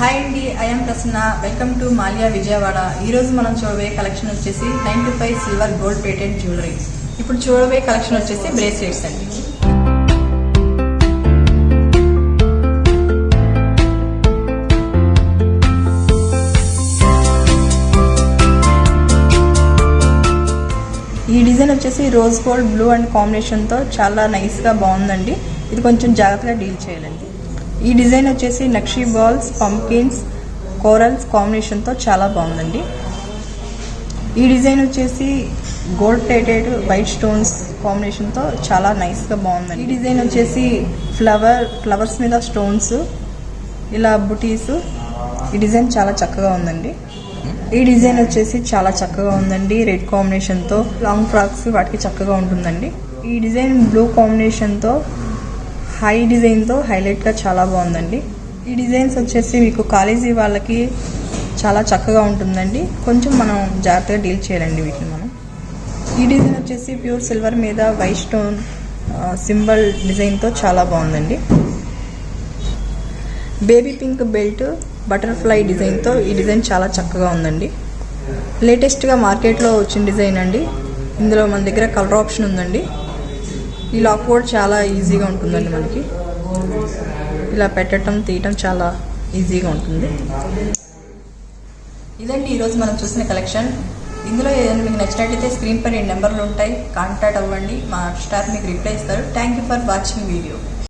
Hi అండి, I'm Prasanna. Welcome to Mallya Vijayawada. ఈరోజు మనం చూడబోయే కలెక్షన్ వచ్చేసి 925 సిల్వర్ గోల్డ్ ప్లేటెడ్ జ్యువెలరీ. ఇప్పుడు చూడబోయే కలెక్షన్ వచ్చేసి బ్రేస్లెట్స్ అండి. ఈ డిజైన్ వచ్చేసి రోజ్ గోల్డ్ బ్లూ అండ్ కాంబినేషన్తో చాలా నైస్గా బాగుందండి. ఇది కొంచెం జాగ్రత్తగా డీల్ చేయాలండి. ఈ డిజైన్ వచ్చేసి నక్షీ బాల్స్, పంకిన్స్, కోరల్స్ కాంబినేషన్తో చాలా బాగుందండి. ఈ డిజైన్ వచ్చేసి గోల్డ్ ప్లేటెడ్ వైట్ స్టోన్స్ కాంబినేషన్తో చాలా నైస్గా బాగుందండి. ఈ డిజైన్ వచ్చేసి ఫ్లవర్స్ మీద స్టోన్స్, ఇలా బుటీస్. ఈ డిజైన్ చాలా చక్కగా ఉందండి. ఈ డిజైన్ వచ్చేసి చాలా చక్కగా ఉందండి. రెడ్ కాంబినేషన్తో లాంగ్ ఫ్రాక్స్ వాటికి చక్కగా ఉంటుందండి. ఈ డిజైన్ బ్లూ కాంబినేషన్తో హై డిజైన్తో హైలైట్గా చాలా బాగుందండి. ఈ డిజైన్స్ వచ్చేసి మీకు కాలేజీ వాళ్ళకి చాలా చక్కగా ఉంటుందండి. కొంచెం మనం జాగ్రత్తగా డీల్ చేయాలండి వీటిని మనం. ఈ డిజైన్ వచ్చేసి ప్యూర్ సిల్వర్ మీద వైట్ స్టోన్ సింబల్ డిజైన్తో చాలా బాగుందండి. బేబీ పింక్ బెల్ట్ బటర్ఫ్లై డిజైన్తో ఈ డిజైన్ చాలా చక్కగా ఉందండి. లేటెస్ట్గా మార్కెట్లో వచ్చిన డిజైన్ అండి. ఇందులో మన దగ్గర కలర్ ఆప్షన్ ఉందండి. ఈ లాక్ కూడా చాలా ఈజీగా ఉంటుందండి. మనకి ఇలా పెట్టడం తీయటం చాలా ఈజీగా ఉంటుంది. ఇదండి ఈరోజు మనం చూసిన కలెక్షన్. ఇందులో ఏదైనా మీకు నచ్చినట్లయితే స్క్రీన్ పై 2 నెంబర్లు ఉంటాయి, కాంటాక్ట్ అవ్వండి. మా స్టాఫ్ మీకు రిప్లై ఇస్తారు. Thank you for watching video.